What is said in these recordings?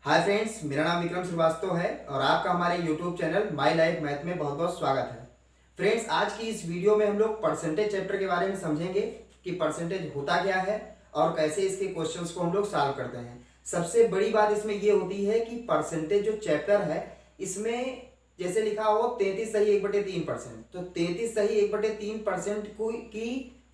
Hi friends, मेरा नाम विक्रम श्रीवास्तव है और आपका हमारे YouTube channel my life math में बहुत बहुत स्वागत है। फ्रेंड्स, आज की इस वीडियो में हम लोग परसेंटेज चैप्टर के बारे में समझेंगे कि परसेंटेज होता क्या है और कैसे इसके क्वेश्चंस को हम लोग सॉल्व करते हैं। सबसे बड़ी बात इसमें ये होती है कि परसेंटेज जो चैप्टर है इसमें जैसे लिखा हो 33 सही 1/3%, तो 33 सही 1/3% की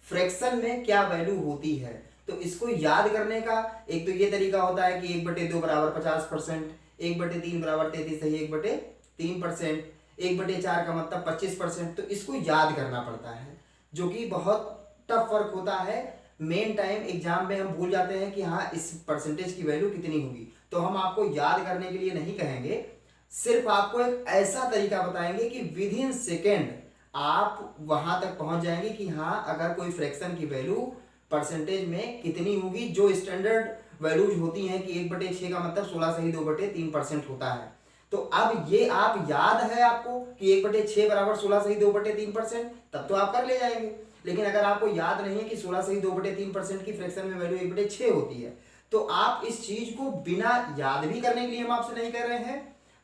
फ्रैक्शन में क्या वैल्यू होती है, तो इसको याद करने का एक तो ये तरीका होता है कि 1/2 बराबर 50%, 1/3 बराबर 33 सही 1/3%, 1/4 का मतलब 25%। तो इसको याद करना पड़ता है जो कि बहुत टफ वर्क होता है। मेन टाइम एग्जाम में हम भूल जाते हैं कि हाँ इस परसेंटेज की वैल्यू कितनी होगी, तो हम आपको याद करने के लिए नहीं कहेंगे, सिर्फ आपको एक ऐसा तरीका बताएंगे कि विद इन सेकेंड आप वहां तक पहुंच जाएंगे कि हाँ अगर कोई फ्रैक्शन की वैल्यू परसेंटेज में कितनी होगी। जो स्टैंडर्ड वैल्यूज होती हैं कि 1/6 का मतलब 16 सही 2/3% होता है। तो अब ये आप याद है आपको कि 1/6 बराबर 16 सही 2/3%, तब तो आप कर ले जाएंगे। लेकिन अगर आपको याद नहीं है कि 16 सही 2/3% की फ्रैक्शन में वैल्यू 1/6 होती है, तो आप इस चीज को बिना याद भी करने के लिए हम आपसे नहीं कर रहे हैं,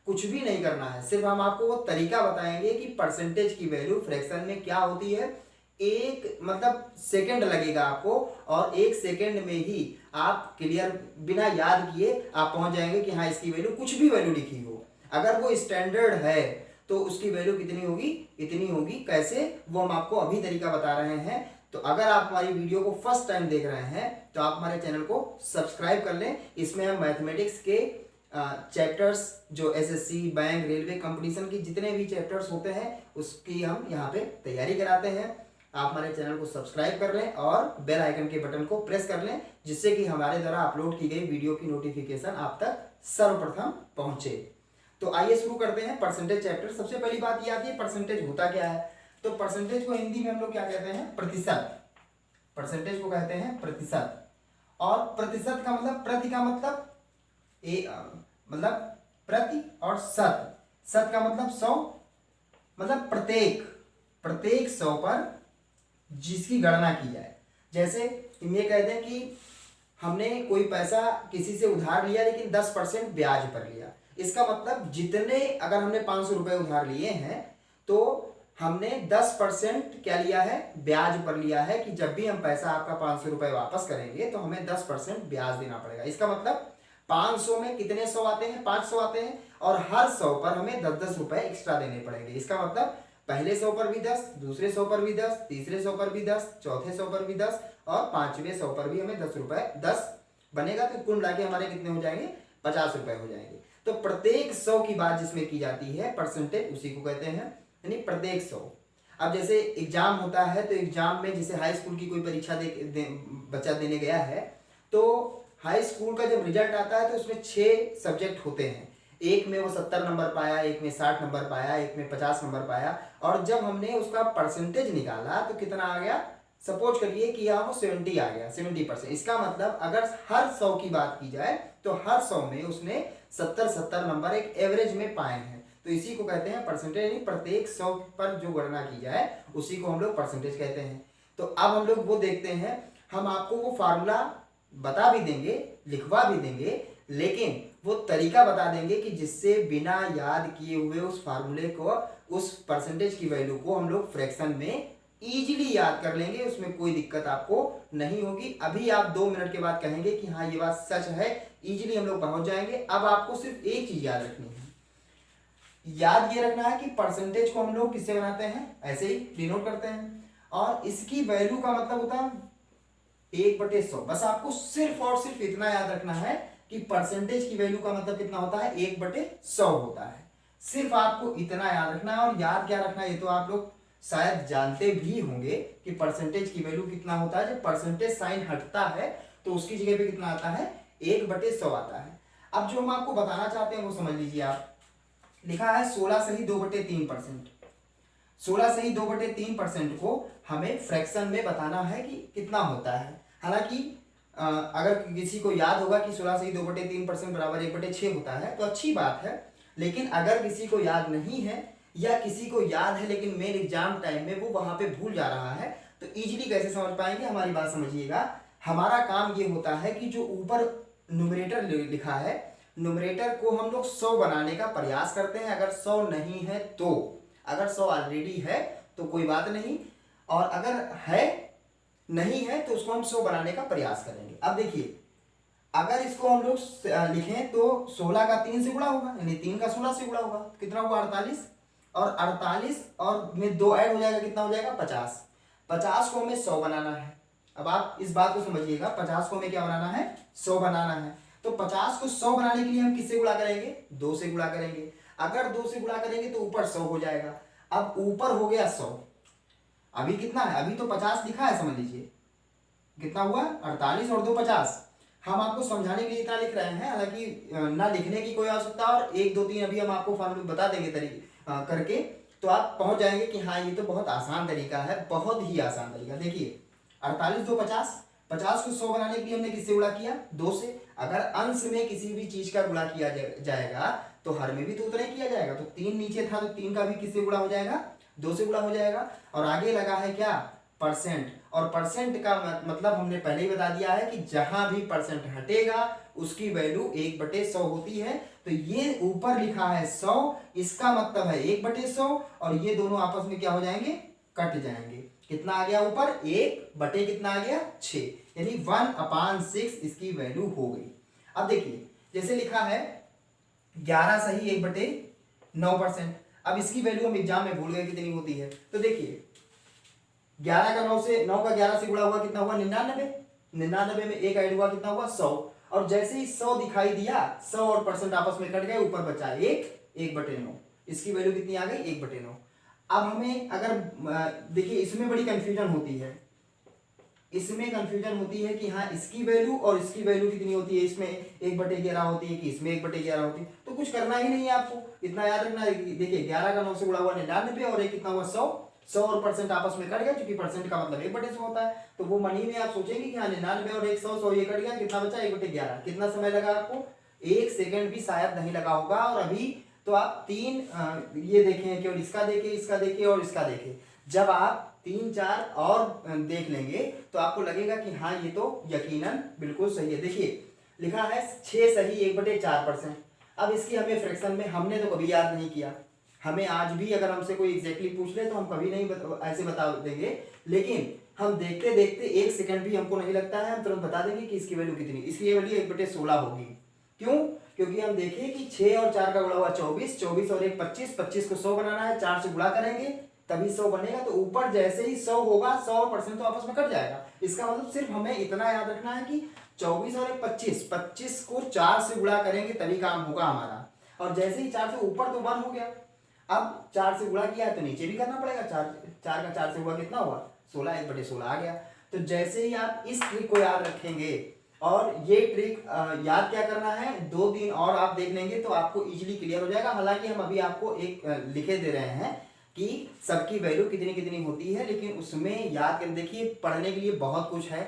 कुछ भी नहीं करना है, सिर्फ हम आपको वो तरीका बताएंगे कि परसेंटेज की वैल्यू फ्रैक्शन में क्या होती है। एक मतलब सेकंड लगेगा आपको और एक सेकंड में ही आप क्लियर बिना याद किए आप पहुंच जाएंगे कि हाँ इसकी वैल्यू कुछ भी वैल्यू लिखी हो, अगर वो स्टैंडर्ड है तो उसकी वैल्यू कितनी होगी, इतनी होगी। कैसे, वो हम आपको अभी तरीका बता रहे हैं। तो अगर आप हमारी वीडियो को फर्स्ट टाइम देख रहे हैं तो आप हमारे चैनल को सब्सक्राइब कर लें। इसमें हम मैथमेटिक्स के चैप्टर्स जो एसएससी, बैंक, रेलवे कंपटीशन की जितने भी चैप्टर्स होते हैं उसकी हम यहाँ पे तैयारी कराते हैं। आप हमारे चैनल को सब्सक्राइब कर लें और बेल आइकन के बटन को प्रेस कर लें, जिससे कि हमारे द्वारा अपलोड की गई वीडियो की नोटिफिकेशन आप तक सर्वप्रथम पहुंचे। तो आइए शुरू करते हैं परसेंटेज चैप्टर। सबसे पहली बात ये आती है परसेंटेज होता क्या है। तो परसेंटेज को हिंदी में हम लोग क्या कहते हैं, प्रतिशत। परसेंटेज को कहते हैं प्रतिशत। और प्रतिशत का मतलब प्रति का मतलब मतलब प्रति और शत, शत का मतलब 100, मतलब प्रत्येक 100 पर जिसकी गणना की जाए। जैसे हम ये कहते हैं कि हमने कोई पैसा किसी से उधार लिया लेकिन 10% ब्याज पर लिया, इसका मतलब जितने अगर हमने 500 रुपए उधार लिए हैं तो हमने 10% क्या लिया है, ब्याज पर लिया है कि जब भी हम पैसा आपका 500 रुपए वापस करेंगे तो हमें 10% ब्याज देना पड़ेगा। इसका मतलब 500 में कितने 100 आते हैं, 500 आते हैं और हर 100 पर हमें 10-10 रुपए एक्स्ट्रा देने पड़ेंगे। इसका मतलब पहले 100 पर भी 10, दूसरे 100 पर भी 10, तीसरे 100 पर भी 10, चौथे 100 पर भी 10 और पांचवें 100 पर भी हमें 10 रुपए 10 बनेगा। तो कुल मिला के हमारे कितने हो जाएंगे, 50 रुपए हो जाएंगे। तो प्रत्येक 100 की बात जिसमें की जाती है परसेंटेज, उसी को कहते हैं, यानी प्रत्येक 100। अब जैसे एग्जाम होता है तो एग्जाम में जैसे हाई स्कूल की कोई परीक्षा बच्चा देने गया है, तो हाई स्कूल का जब रिजल्ट आता है तो उसमें 6 सब्जेक्ट होते हैं। एक में वो 70 नंबर पाया, एक में 60 नंबर पाया, एक में 50 नंबर पाया, और जब हमने उसका परसेंटेज निकाला तो कितना आ गया, सपोज करिए कि यहाँ वो 70 आ गया, 70%। इसका मतलब अगर हर 100 की बात की जाए तो हर 100 में उसने 70 नंबर एक एवरेज में पाए हैं, तो इसी को कहते हैं परसेंटेज, यानी प्रत्येक 100 पर जो गणना की जाए उसी को हम लोग परसेंटेज कहते हैं। तो अब हम लोग वो देखते हैं, हम आपको वो फार्मूला बता भी देंगे, लिखवा भी देंगे, लेकिन वो तरीका बता देंगे कि जिससे बिना याद किए हुए उस फार्मूले को, उस परसेंटेज की वैल्यू को हम लोग फ्रैक्शन में इजीली याद कर लेंगे, उसमें कोई दिक्कत आपको नहीं होगी। अभी आप 2 मिनट के बाद कहेंगे कि हाँ ये बात सच है, इजीली हम लोग पहुंच जाएंगे। अब आपको सिर्फ एक चीज याद रखनी है, याद ये रखना है कि परसेंटेज को हम लोग किससे बनाते हैं, ऐसे ही डिनोट करते हैं, और इसकी वैल्यू का मतलब होता है 1/100। बस आपको सिर्फ और सिर्फ इतना याद रखना है कि परसेंटेज की वैल्यू का मतलब कितना होता है, 1/100 होता है। सिर्फ आपको इतना याद रखना है। और याद क्या रखना है, ये तो आप लोग शायद जानते भी होंगे कि परसेंटेज की वैल्यू कितना होता है। जब परसेंटेज साइन हटता है तो उसकी जगह पे कितना आता है, 1/100 आता है। अब जो हम आपको बताना चाहते हैं वो समझ लीजिए। आप लिखा है 16 सही 2/3%। 16 सही 2/3% को हमें फ्रैक्शन में बताना है कि कितना होता है। हालांकि अगर किसी को याद होगा कि 16 सही 2/3% बराबर 1/6 होता है तो अच्छी बात है, लेकिन अगर किसी को याद नहीं है या किसी को याद है लेकिन मेन एग्जाम टाइम में वो वहां पे भूल जा रहा है, तो इजीली कैसे समझ पाएंगे, हमारी बात समझिएगा। हमारा काम ये होता है कि जो ऊपर न्यूमरेटर लिखा है न्यूमरेटर को हम लोग 100 बनाने का प्रयास करते हैं। अगर 100 नहीं है तो, अगर 100 ऑलरेडी है तो कोई बात नहीं, और अगर है नहीं है तो उसको हम 100 बनाने का प्रयास करेंगे। अब देखिए, अगर इसको हम लोग लिखें तो 16 का 3 से गुणा होगा, यानी 3 का 16 से गुणा होगा, कितना हुआ 48, और 48 और में 2 ऐड हो जाएगा, कितना हो जाएगा 50। 50 को हमें 100 बनाना है। अब आप इस बात को समझिएगा, 50 को हमें क्या बनाना है, 100 बनाना है। तो 50 को 100 बनाने के लिए हम किससे गुणा करेंगे, 2 से गुणा करेंगे। अगर 2 से गुणा करेंगे तो ऊपर 100 हो जाएगा। अब ऊपर हो गया 100, अभी कितना है, अभी तो 50 लिखा है, समझ लीजिए कितना हुआ 48 और 2 50। हम आपको समझाने के लिए इतना लिख रहे हैं, हालांकि ना लिखने की कोई आवश्यकता, और 1 2 3 अभी हम आपको फॉर्मूला बता देंगे तरीके करके, तो आप पहुंच जाएंगे कि हाँ ये तो बहुत आसान तरीका है, बहुत ही आसान तरीका। देखिए 48 2 50, 50 को 100 बनाने के लिए हमने किससे गुणा किया, 2 से। अगर अंश में किसी भी चीज का गुणा किया जाएगा तो हर में भी तो उतना ही किया जाएगा। तो 3 नीचे था तो 3 का भी किससे गुणा हो जाएगा, 2 से गुणा हो जाएगा। और आगे लगा है क्या, परसेंट, और परसेंट का मतलब हमने पहले ही बता दिया है कि जहां भी परसेंट हटेगा उसकी वैल्यू 1/100 होती है। तो ये ऊपर लिखा है 100, इसका मतलब है 1/100, और ये दोनों आपस में क्या हो जाएंगे, कट जाएंगे। कितना आ गया ऊपर, 1 कितना आ गया 6, यानी 1/6 इसकी वैल्यू हो गई। अब देखिए जैसे लिखा है 11 सही 1/9%। अब इसकी वैल्यू हम एग्जाम में भूल गए कितनी होती है। तो देखिए 11 का 9 से, 9 का 11 से गुणा हुआ, कितना हुआ 99, 99 में 1 ऐड हुआ, कितना हुआ 100, और जैसे ही 100 दिखाई दिया 100 और परसेंट आपस में कट गए, ऊपर बचा 1/9, इसकी वैल्यू कितनी आ गई 1/9। अब हमें अगर देखिए इसमें बड़ी कंफ्यूजन होती है, इसमें कंफ्यूजन होती है कि हाँ इसकी वैल्यू और इसकी वैल्यू कितनी होती है, इसमें 1/11 होती है कि इसमें 1/11 होती है। तो कुछ करना ही नहीं है आपको, इतना याद रखना है। देखिए 11 का 9 से गुणा हुआ 99, और एक कितना हुआ 100, 100 और परसेंट आपस में कट गया, क्योंकि परसेंट का मतलब 1/100 होता है। तो वो मनी में आप सोचेंगे कि हाँ 99 और 100, 100 ये कट गया, कितना बचा 1/11। कितना समय लगा आपको, 1 सेकंड भी शायद नहीं लगा होगा। और अभी तो आप 3 ये देखें, केवल इसका देखें, इसका देखें और इसका देखें। जब आप 3 4 और देख लेंगे तो आपको लगेगा कि हाँ ये तो यकीनन बिल्कुल सही है। देखिए लिखा है 6 सही 1/4%। अब इसकी हमें फ्रैक्शन में हमने तो कभी याद नहीं किया, हमें आज भी अगर हमसे कोई एग्जैक्टली पूछ ले तो हम कभी नहीं ऐसे बता देंगे, लेकिन हम देखते देखते 1 सेकंड भी हमको नहीं लगता है, हम तुरंत बता देंगे कि इसकी वैल्यू कितनी, इसकी वैल्यू 1/16 होगी। क्यों, क्योंकि हम देखें कि 6 और 4 का गुणा हुआ 24, 24 और 1 25, 25 को 100 बनाना है, 4 से गुणा करेंगे तभी 100 बनेगा। तो ऊपर जैसे ही 100 होगा 100 और परसेंट तो आपस में कट जाएगा। इसका मतलब सिर्फ हमें इतना याद रखना है कि 24 और 1 25, 25 को 4 से गुणा करेंगे तभी काम होगा हमारा। और जैसे ही 4 से ऊपर तो 1 हो गया, अब 4 से गुणा किया है तो नीचे भी करना पड़ेगा। 4 का 4 से हुआ कितना हुआ 16, 1/16 आ गया। तो जैसे ही आप इस ट्रिक को याद रखेंगे, और ये ट्रिक याद क्या करना है, 2 दिन और आप देख लेंगे तो आपको इजीली क्लियर हो जाएगा। हालांकि हम अभी आपको एक लिखे दे रहे हैं कि सबकी वैल्यू कितनी कितनी होती है, लेकिन उसमें याद कर देखिए पढ़ने के लिए बहुत कुछ है,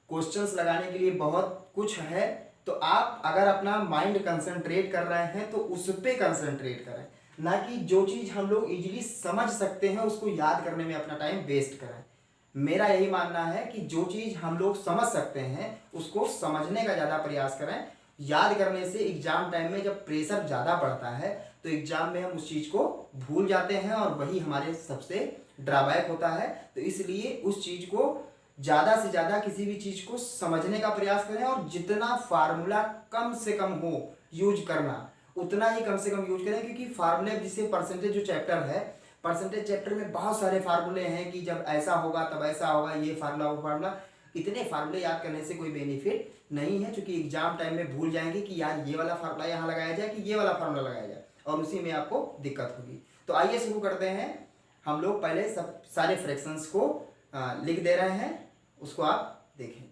क्वेश्चंस लगाने के लिए बहुत कुछ है। तो आप अगर अपना माइंड कंसंट्रेट कर रहे हैं तो उस पर कंसंट्रेट करें, ना कि जो चीज़ हम लोग इजीली समझ सकते हैं उसको याद करने में अपना टाइम वेस्ट करें। मेरा यही मानना है कि जो चीज़ हम लोग समझ सकते हैं उसको समझने का ज़्यादा प्रयास करें। याद करने से एग्जाम टाइम में जब प्रेशर ज़्यादा पड़ता है तो एग्जाम में हम उस चीज़ को भूल जाते हैं, और वही हमारे सबसे ड्रॉबैक होता है। तो इसलिए उस चीज़ को ज़्यादा से ज़्यादा किसी भी चीज़ को समझने का प्रयास करें, और जितना फार्मूला कम से कम हो यूज करना उतना ही कम से कम यूज करें। क्योंकि फार्मूले जिसे परसेंटेज जो चैप्टर है, परसेंटेज चैप्टर में बहुत सारे फार्मूले हैं कि जब ऐसा होगा तब ऐसा होगा, ये फार्मूला वो फार्मूला। इतने फार्मूले याद करने से कोई बेनिफिट नहीं है, क्योंकि एग्जाम टाइम में भूल जाएंगे कि यार ये वाला फार्मूला यहाँ लगाया जाए कि ये वाला फार्मूला लगाया जाए, और उसी में आपको दिक्कत होगी। तो आइए शुरू करते हैं। हम लोग पहले सब सारे फ्रैक्शंस को लिख दे रहे हैं, उसको आप देखें।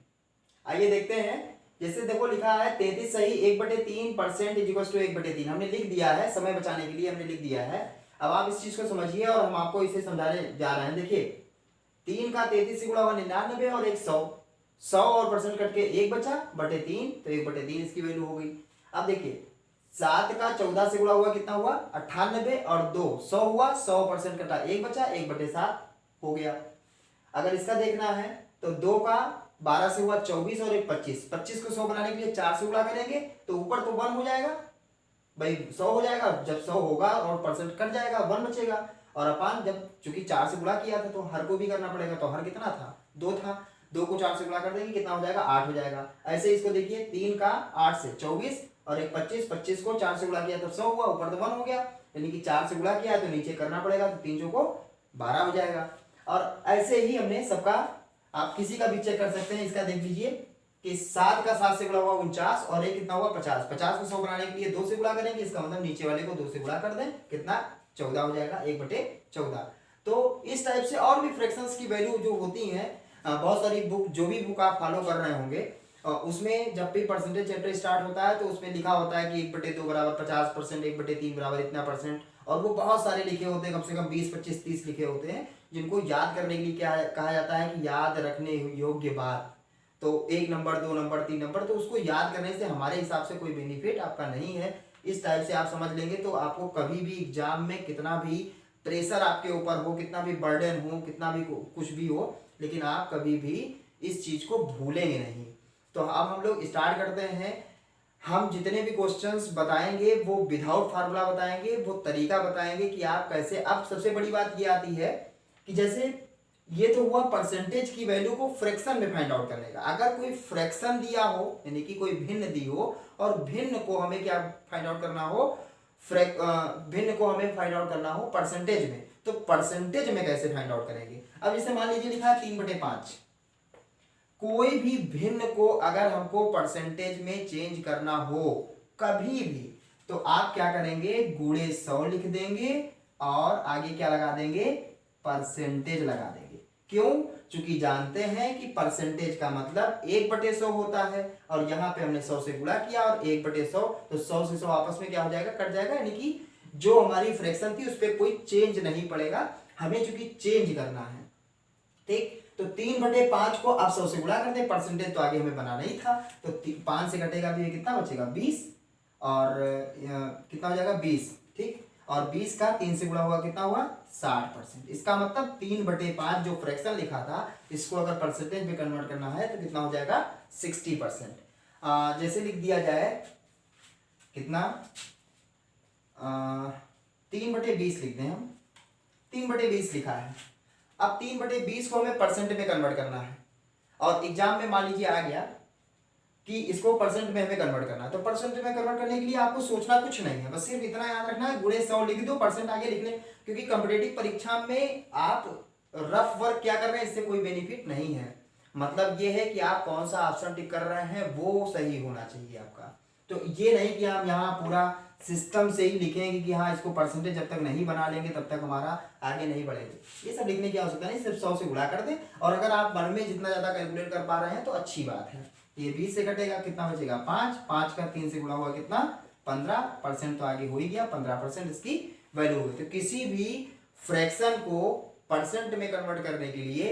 आइए देखते हैं। जैसे देखो लिखा है 33 सही 1/3% इज इक्वल टू 1/3। हमने लिख दिया है, समय बचाने के लिए हमने लिख दिया है। अब आप इस चीज को समझिए और हम आपको इसे समझाने जा रहे हैं। देखिए 3 का 33 से गुणा हुआ 99 और 100, 100 और परसेंट कट के 1 बचा बटे 3, तो 1/3 इसकी वैल्यू हो गई। अब देखिए 7 का 14 से गुणा हुआ कितना हुआ 98 और 2 100 हुआ, 100 परसेंट कटा 1 बचा, 1/7 हो गया। अगर इसका देखना है तो 2 का 12 से हुआ 24 और एक 25, 25 को 100 बनाने के लिए 4 से गुणा करेंगे तो ऊपर तो 1 हो जाएगा भाई, 100 हो जाएगा। जब 100 होगा और परसेंट कट जाएगा 1 बचेगा, और अपान जब चूंकि 4 से गुणा किया था तो हर को भी करना पड़ेगा, तो हर कितना था 2 था, 2 को 4 से गुणा कर देंगे कितना हो जाएगा 8 हो जाएगा। ऐसे इसको देखिए 3 का 8 से 24 और एक 25, 25 को 4 से गुणा किया तो 100 हुआ, ऊपर तो 1 हो गया, यानी कि 4 से गुणा किया तो नीचे करना पड़ेगा, तो 3 को 12 हो जाएगा। और ऐसे ही हमने सबका, आप किसी का भी चेक कर सकते हैं, इसका देख लीजिए कि 7 का 7 से गुणा हुआ 49 और एक कितना हुआ 50, 50 को 100 बनाने के लिए 2 से गुणा करेंगे, इसका मतलब नीचे वाले को 2 से गुणा कर दें, कितना 14 हो जाएगा, 1/14। तो इस टाइप से और भी फ्रैक्शंस की वैल्यू जो होती हैं, बहुत सारी बुक, जो भी बुक आप फॉलो कर रहे होंगे उसमें जब भी परसेंटेज चैप्टर स्टार्ट होता है तो उसमें लिखा होता है कि 1/2 बराबर 50%, 1/3 बराबर इतना परसेंट, और वो बहुत सारे लिखे होते हैं, कम से कम 20, 25, 30 लिखे होते हैं, जिनको याद करने के लिए क्या कहा जाता है कि याद रखने योग्य बात। तो 1 नंबर, 2 नंबर, 3 नंबर, तो उसको याद करने से हमारे हिसाब से कोई बेनिफिट आपका नहीं है। इस टाइप से आप समझ लेंगे तो आपको कभी भी एग्जाम में कितना भी प्रेशर आपके ऊपर हो, कितना भी बर्डन हो, कितना भी कुछ भी हो, लेकिन आप कभी भी इस चीज को भूलेंगे नहीं। तो अब हम लोग स्टार्ट करते हैं। हम जितने भी क्वेश्चंस बताएंगे वो विदाउट फार्मूला बताएंगे, वो तरीका बताएंगे कि आप कैसे। अब सबसे बड़ी बात ये आती है कि जैसे ये तो हुआ परसेंटेज की वैल्यू को फ्रैक्शन में फाइंड आउट करने का। अगर कोई फ्रैक्शन दिया हो, यानी कि कोई भिन्न दी हो, और भिन्न को हमें क्या फाइंड आउट करना हो, भिन्न को हमें फाइंड आउट करना हो परसेंटेज में, तो परसेंटेज में कैसे फाइंड आउट करेंगे। अब इसे मान लीजिए लिखा है 3/5, कोई भी भिन्न को अगर हमको परसेंटेज में चेंज करना हो कभी भी, तो आप क्या करेंगे, गुणे 100 लिख देंगे और आगे क्या लगा देंगे, परसेंटेज लगा देंगे। क्यों? चूंकि जानते हैं कि परसेंटेज का मतलब 1/100 होता है, और यहाँ पे हमने 100 से गुणा किया और 1/100, तो 100 से 100 आपस में क्या हो जाएगा, कट जाएगा, यानी कि जो हमारी फ्रैक्शन थी उस पर कोई चेंज नहीं पड़ेगा, हमें चूंकि चेंज करना है। ठीक, तो 3/5 को आप 100 से गुणा कर दें, परसेंटेज तो आगे हमें बनाना ही था, तो 5 से कटेगा तो ये कितना बचेगा 20, और कितना हो जाएगा 20। ठीक, और 20 का 3 से गुणा हुआ कितना हुआ 60%। इसका मतलब 3/5 जो फ्रैक्शन लिखा था, इसको अगर परसेंटेज में कन्वर्ट करना है तो कितना हो जाएगा 60%। जैसे लिख दिया जाए कितना 3/20 लिख दें हम, 3/20 लिखा है। अब 3/20 को हमें परसेंट में कन्वर्ट करना है, और एग्जाम में मान लीजिए आ गया कि इसको परसेंट में हमें कन्वर्ट करना है, तो परसेंट में कन्वर्ट करने के लिए आपको सोचना कुछ नहीं है, बस सिर्फ इतना याद रखना है, गुणे 100 लिख दो, परसेंट आगे लिख लें, क्योंकि कॉम्पिटिटिव परीक्षा में आप रफ वर्क क्या कर रहे हैं इससे कोई बेनिफिट नहीं है। मतलब ये है कि आप कौन सा ऑप्शन टिक कर रहे हैं वो सही होना चाहिए आपका। तो ये नहीं कि हम यहाँ पूरा सिस्टम से ही लिखेंगे कि हाँ इसको परसेंटेज जब तक नहीं बना लेंगे तब तक हमारा आगे नहीं बढ़ेंगे, ये सब लिखने की आवश्यकता नहीं, सिर्फ 100 से गुणा कर दें, और अगर आप मन में जितना ज्यादा कैलकुलेट कर पा रहे हैं तो अच्छी बात है। ये 20 से कटेगा, कितना बचेगा 5, 5 का 3 से गुणा हुआ कितना 15%, तो आगे हो ही गया 15% इसकी वैल्यू हुई। तो किसी भी फ्रैक्शन को परसेंट में कन्वर्ट करने के लिए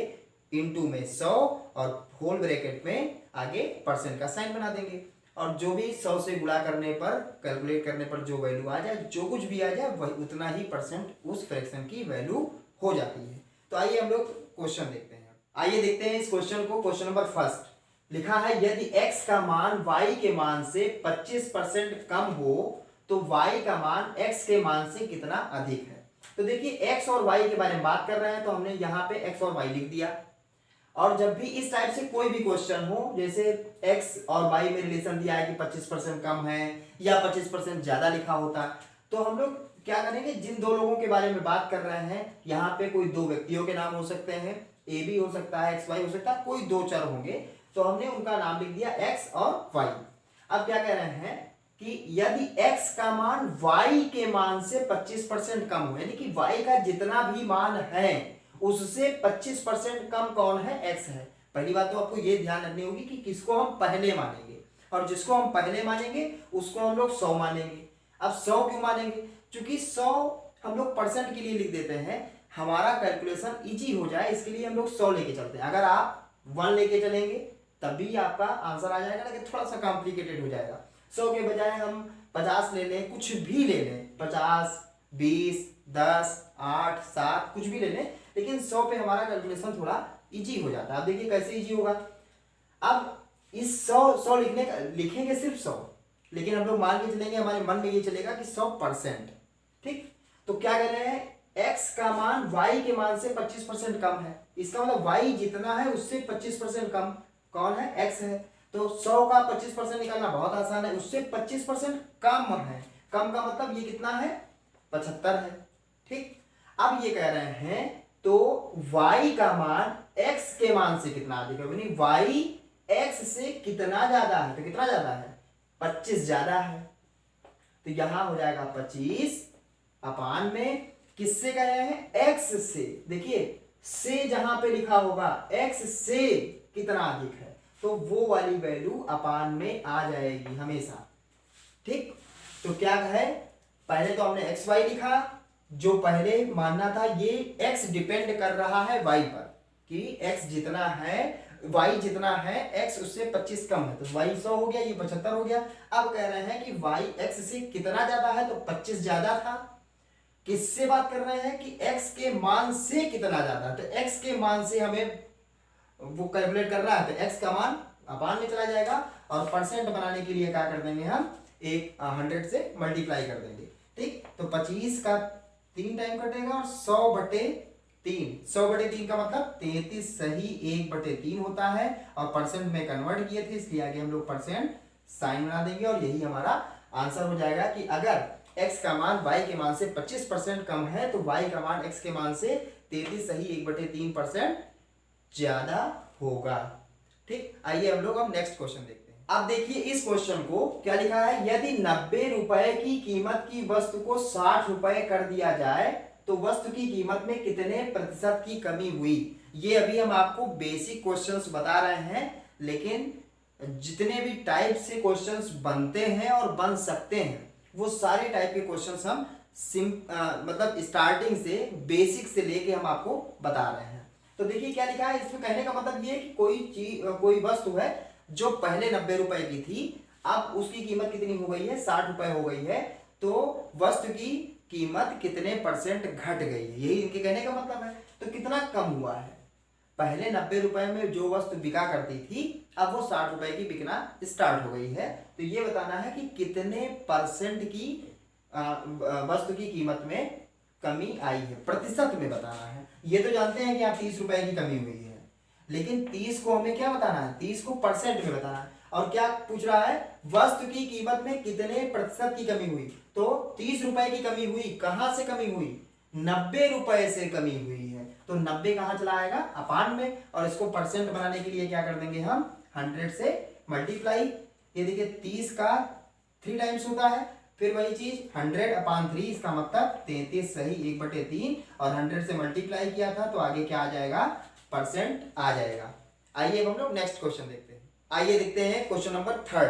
इनटू में 100 और होल ब्रैकेट में आगे परसेंट का साइन बना देंगे, और जो भी 100 से गुणा करने पर, कैलकुलेट करने पर जो वैल्यू आ जाए, जो कुछ भी आ जाए वही उतना ही परसेंट उस फ्रैक्शन की वैल्यू हो जाती है। तो आइए हम लोग क्वेश्चन देखते हैं। आइए देखते हैं इस क्वेश्चन को। क्वेश्चन नंबर फर्स्ट लिखा है, यदि x का मान y के मान से 25% कम हो तो y का मान x के मान से कितना अधिक है। तो देखिए x और y के बारे में बात कर रहे हैं, तो हमने यहाँ पे x और y लिख दिया, और जब भी इस टाइप से कोई भी क्वेश्चन हो, जैसे x और y में रिलेशन दिया है कि 25% कम है या 25% ज्यादा लिखा होता, तो हम लोग क्या करेंगे, जिन दो लोगों के बारे में बात कर रहे हैं, यहाँ पे कोई दो व्यक्तियों के नाम हो सकते हैं, a भी हो सकता है, x y हो सकता है, कोई दो चर होंगे, तो हमने उनका नाम लिख दिया x और y। अब क्या कह रहे हैं कि यदि x का मान y के मान से 25% कम हो, यानी कि y का जितना भी मान है उससे 25% कम कौन है, x है। पहली बात तो आपको ये ध्यान रखनी होगी कि किसको हम पहले मानेंगे, और जिसको हम पहले मानेंगे उसको हम लोग 100 मानेंगे। अब 100 क्यों मानेंगे, क्योंकि 100 हम लोग परसेंट के लिए लिख देते हैं, हमारा कैलकुलेशन इजी हो जाए इसके लिए हम लोग 100 लेके चलते हैं। अगर आप 1 लेके चलेंगे तब भी आपका आंसर आ जाएगा, लेकिन थोड़ा सा कॉम्प्लिकेटेड हो जाएगा। 100 के बजाय हम 50 ले लें, कुछ भी ले लें, 50, 20, 10, 8, 7 कुछ भी ले लें, लेकिन 100 पे हमारा कैलकुलेशन थोड़ा इजी हो जाता है। अब देखिए कैसे इजी होगा, अब इस 100 लिखने का लिखेंगे सिर्फ 100, लेकिन हम लोग मान के चलेंगे, हमारे मन में ये चलेगा कि 100%। ठीक, तो क्या कर रहे हैं, x का मान y के मान से 25% कम है, इसका मतलब y जितना है उससे 25% कम कौन है, x है। तो 100 का 25% निकालना बहुत आसान है, उससे 25% कम है, कम का मतलब ये कितना है, 75 है। ठीक, अब ये कह रहे हैं तो y का मान x के मान से कितना अधिक है, यानी y x से कितना ज्यादा है, तो कितना ज्यादा है, 25 ज्यादा है। तो यहां हो जाएगा 25 अपान में किससे कह रहे हैं, x से। देखिए से जहां पे लिखा होगा x से कितना अधिक है, तो वो वाली वैल्यू अपान में आ जाएगी हमेशा। ठीक, तो क्या है, पहले तो हमने एक्स वाई लिखा, जो पहले मानना था ये x डिपेंड कर रहा है y पर, कि x जितना है y जितना है x उससे 25 कम है, तो y 100 हो गया, ये 75 हो गया। अब कह रहे हैं कि y x से कितना ज्यादा है, तो 25 ज्यादा था। किससे बात कर रहे हैं कि x के मान से कितना ज्यादा, तो x के मान से हमें वो कैलकुलेट कर रहा है, तो x का मान अपान में चला जाएगा, और परसेंट बनाने के लिए क्या कर देंगे हम, एक 100 से मल्टीप्लाई कर देंगे। ठीक, तो 25 का 3 टाइम कटेगा और 100/3, 100/3 का मतलब 33 सही 1/3 होता है, और परसेंट में कन्वर्ट किए थे इसलिए आगे हम लोग परसेंट साइन बना देंगे, और यही हमारा आंसर हो जाएगा कि अगर x का मान y के मान से 25% कम है तो y का मान x के मान से 33 सही 1/3% ज्यादा होगा। ठीक, आइए हम लोग अब नेक्स्ट क्वेश्चन देखते हैं। अब देखिए इस क्वेश्चन को क्या लिखा है, यदि 90 रुपए की कीमत की वस्तु को 60 रुपए कर दिया जाए तो वस्तु की कीमत में कितने प्रतिशत की कमी हुई। ये अभी हम आपको बेसिक क्वेश्चंस बता रहे हैं, लेकिन जितने भी टाइप से क्वेश्चंस बनते हैं और बन सकते हैं वो सारे टाइप के क्वेश्चंस हम मतलब स्टार्टिंग से बेसिक से लेके हम आपको बता रहे हैं। तो देखिए क्या लिखा है, इसमें कहने का मतलब ये कि कोई चीज कोई वस्तु है जो पहले 90 रुपए की थी, अब उसकी कीमत कितनी हो गई है, 60 रुपए हो गई है, तो वस्तु की कीमत कितने परसेंट घट गई है, यही इनके कहने का मतलब है। तो कितना कम हुआ है, पहले 90 रुपए में जो वस्तु बिका करती थी अब वो 60 रुपए की बिकना स्टार्ट हो गई है। तो ये बताना है कि कितने परसेंट की वस्तु की कीमत में कमी आई है, प्रतिशत में बताना है। ये तो जानते हैं कि आप 30 रुपए की कमी हुई है, लेकिन 30 को हमें क्या बताना है, 30 को परसेंट में बताना है। और क्या पूछ रहा है, वस्तु की कीमत में कितने प्रतिशत की कमी हुई, तो 30 रुपए की कमी हुई, कहां से कमी हुई, 90 रुपए से कमी हुई है। तो 90 कहां चला आएगा, अपान में, और इसको परसेंट बनाने के लिए क्या कर देंगे हम, 100 से मल्टीप्लाई। ये देखिए 30 का 3 टाइम्स होता है, फिर वही चीज 100/3, इसका मतलब 33 सही 1/3, और 100 से मल्टीप्लाई किया था तो आगे क्या आ जाएगा, परसेंट आ जाएगा। आइए हम लोग नेक्स्ट क्वेश्चन देखते हैं। आइए देखते हैं क्वेश्चन नंबर 3।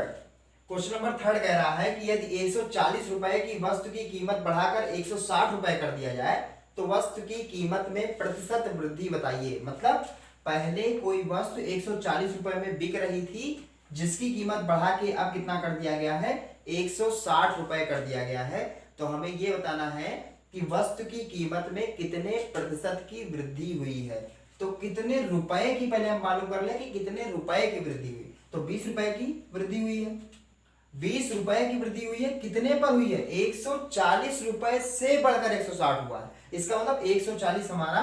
क्वेश्चन नंबर 3 कह रहा है कि यदि 140 रुपए की वस्तु की कीमत बढ़ाकर 160 रुपए कर दिया जाए तो वस्तु की कीमत में प्रतिशत वृद्धि बताइए। मतलब पहले कोई वस्तु 140 रुपए में बिक रही थी, जिसकी कीमत बढ़ा के अब कितना कर दिया गया है, 160 रुपए कर दिया गया है। तो हमें ये बताना है कि वस्तु की कीमत में कितने प्रतिशत की वृद्धि हुई है। तो कितने रुपए की, पहले हम मालूम कर लें कि कितने रुपए की वृद्धि हुई। तो 20 रुपए की वृद्धि हुई है, 20 रुपए की वृद्धि हुई है, कितने पर हुई है, 140 रुपए से बढ़कर 160 हुआ है। इसका मतलब 140 हमारा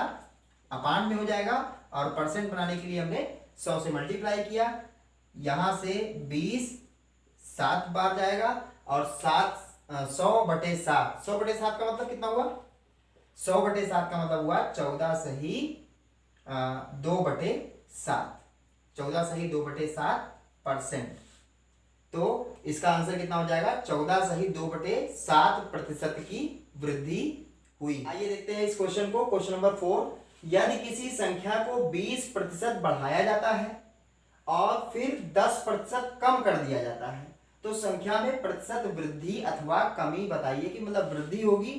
अपान में हो जाएगा, और परसेंट बनाने के लिए हमने 100 से मल्टीप्लाई किया, यहां से 20 7 बार जाएगा, और 100/7, 100/7 का मतलब कितना हुआ, 100/7 का मतलब हुआ 14 सही 2/7, 14 सही 2/7%। तो इसका आंसर कितना हो जाएगा, 14 सही 2/7% की वृद्धि हुई। आइए देखते हैं इस क्वेश्चन को। क्वेश्चन नंबर 4, यदि किसी संख्या को 20% बढ़ाया जाता है और फिर 10% कम कर दिया जाता है तो संख्या में प्रतिशत वृद्धि अथवा कमी बताइए। कि मतलब वृद्धि होगी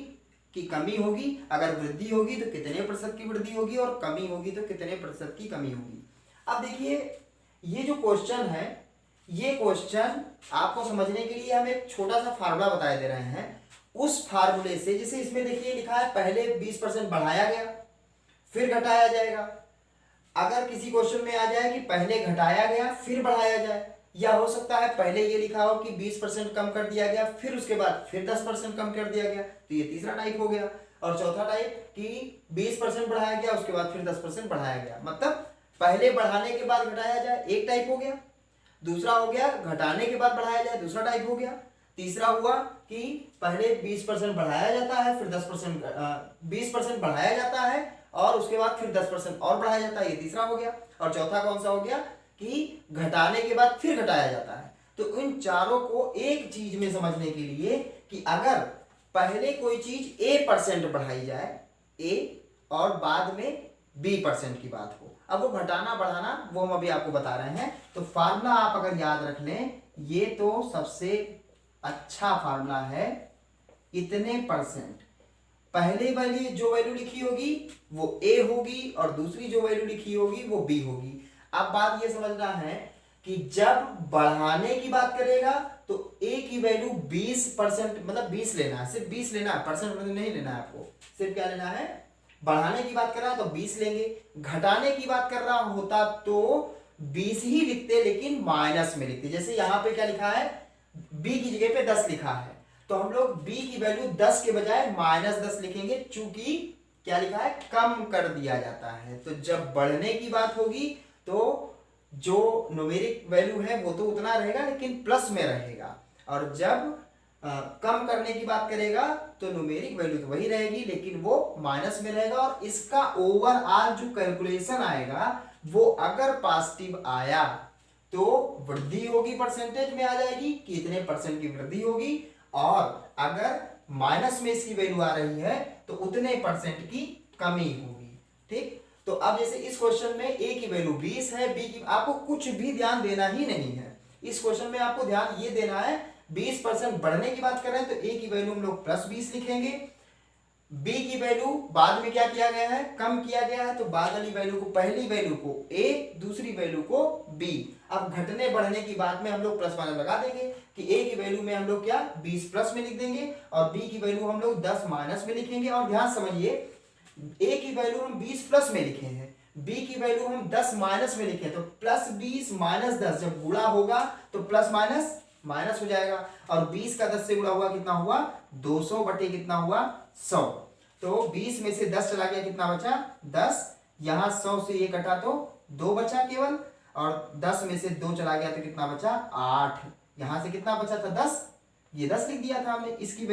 कि कमी होगी, अगर वृद्धि होगी तो कितने प्रतिशत की वृद्धि होगी, और कमी होगी तो कितने प्रतिशत की कमी होगी। अब देखिए ये जो क्वेश्चन है, ये क्वेश्चन आपको समझने के लिए हम एक छोटा सा फार्मूला बताए दे रहे हैं। उस फार्मूले से, जैसे इसमें देखिए लिखा है पहले 20% बढ़ाया गया फिर घटाया जाएगा, अगर किसी क्वेश्चन में आ जाए कि पहले घटाया गया फिर बढ़ाया जाए, या हो सकता है पहले ये लिखा हो कि 20% कम कर दिया गया फिर उसके बाद फिर 10% कम कर दिया गया, तो ये तीसरा टाइप हो गया। और चौथा टाइप कि 20% बढ़ाया गया उसके बाद फिर 10% बढ़ाया गया, मतलब पहले बढ़ाने के बाद घटाया जाए, एक टाइप हो गया। दूसरा हो गया घटाने के बाद बढ़ाया जाए, दूसरा टाइप हो गया। तीसरा हुआ कि पहले 20% बढ़ाया जाता है फिर 10% 20% बढ़ाया जाता है और उसके बाद फिर 10% और बढ़ाया जाता है, ये तीसरा हो गया। और चौथा कौन सा हो गया कि घटाने के बाद फिर घटाया जाता है। तो इन चारों को एक चीज में समझने के लिए कि अगर पहले कोई चीज a% बढ़ाई जाए, a, और बाद में b% की बात हो, अब वो घटाना बढ़ाना वो हम अभी आपको बता रहे हैं। तो फार्मूला आप अगर याद रख लें, ये तो सबसे अच्छा फार्मूला है, इतने परसेंट। पहले वाली जो वैल्यू लिखी होगी वो a होगी और दूसरी जो वैल्यू लिखी होगी वो b होगी। अब बात ये समझना है कि जब बढ़ाने की बात करेगा तो a की वैल्यू 20%, मतलब 20 लेना है, सिर्फ 20 लेना है, परसेंट मतलब नहीं लेना है आपको, सिर्फ क्या लेना है, बढ़ाने की बात कर रहा है तो 20 लेंगे। घटाने की बात कर रहा होता तो 20 ही लिखते, लेकिन माइनस में लिखते। जैसे यहां पे क्या लिखा है, b की जगह पे 10 लिखा है, तो हम लोग b की वैल्यू 10 के बजाय -10 लिखेंगे, चूंकि क्या लिखा है, कम कर दिया जाता है। तो जब बढ़ने की बात होगी तो जो न्यूमेरिक वैल्यू है वो तो उतना रहेगा लेकिन प्लस में रहेगा, और जब कम करने की बात करेगा तो न्यूमेरिक वैल्यू तो वही रहेगी लेकिन वो माइनस में रहेगा। और इसका ओवरऑल जो कैलकुलेशन आएगा वो अगर पॉजिटिव आया तो वृद्धि होगी, परसेंटेज में आ जाएगी कि इतने परसेंट की वृद्धि होगी, और अगर माइनस में इसकी वैल्यू आ रही है तो उतने परसेंट की कमी होगी। ठीक, तो अब जैसे इस क्वेश्चन में a की वैल्यू 20 है, b की, आपको कुछ भी ध्यान देना ही नहीं है इस क्वेश्चन में, आपको ध्यान ये देना है 20% बढ़ने की बात कर रहे हैं तो a की वैल्यू हम लोग +20 लिखेंगे। b की वैल्यू बाद में क्या किया गया है, कम किया गया है, तो बाद वाली वैल्यू को, पहली वैल्यू को a, दूसरी वैल्यू को b। अब घटने बढ़ने की बात में हम लोग प्लस माइनस लगा देंगे कि a की वैल्यू में हम लोग क्या 20 प्लस में लिख देंगे और b की वैल्यू हम लोग 10 माइनस में लिखेंगे। और ध्यान समझिए, a की वैल्यू हम 20 प्लस में लिखे हैं, b की वैल्यू हम 10 माइनस में लिखे, तो +20 -10 जब गुणा होगा तो प्लस माइनस माइनस हो जाएगा, और 20 का 10 से गुणा हुआ कितना हुआ, 200 बटे कितना हुआ, 100। तो 20 में से 10 चला गया, कितना बचा, 10। यहाँ 100 से ये कटा तो 2 बचा केवल, और 10 में से 2 चला गया तो कितना बचा, 8। यहाँ से कितना बचा था, 10, ये 10 लिख दिया था हमने, इसकी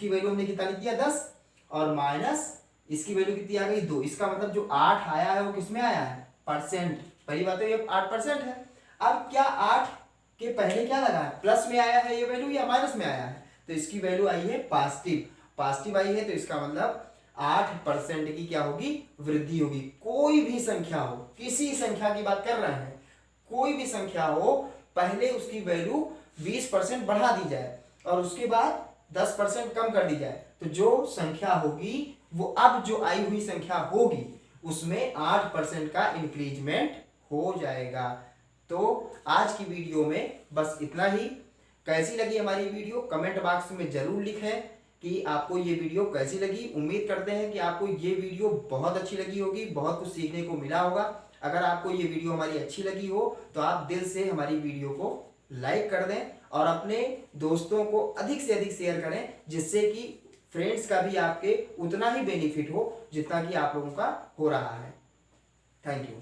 वैल्यू हमने कितना लिख दिया, 10, और माइनस इसकी वैल्यू कितनी आ गई, 2। इसका मतलब जो 8 आया है वो किसमें आया है, परसेंट। पहली बात तो ये 8% है। अब क्या 8 के पहले क्या लगा है, प्लस में आया है ये वैल्यू या माइनस में आया है, तो इसकी वैल्यू आई है पॉजिटिव आई है, तो इसका मतलब 8% की क्या होगी, वृद्धि होगी। कोई भी संख्या हो, किसी संख्या की बात कर रहे हैं, कोई भी संख्या हो, पहले उसकी वैल्यू 20% बढ़ा दी जाए और उसके बाद 10% कम कर दी जाए, तो जो संख्या होगी वो अब जो आई हुई संख्या होगी उसमें 8% का इंक्रीजमेंट हो जाएगा। तो आज की वीडियो में बस इतना ही। कैसी लगी हमारी वीडियो कमेंट बॉक्स में जरूर लिखें कि आपको ये वीडियो कैसी लगी। उम्मीद करते हैं कि आपको ये वीडियो बहुत अच्छी लगी होगी, बहुत कुछ सीखने को मिला होगा। अगर आपको ये वीडियो हमारी अच्छी लगी हो तो आप दिल से हमारी वीडियो को लाइक कर दें और अपने दोस्तों को अधिक से अधिक शेयर करें, जिससे कि फ्रेंड्स का भी आपके उतना ही बेनिफिट हो जितना कि आप लोगों का हो रहा है। Thank you.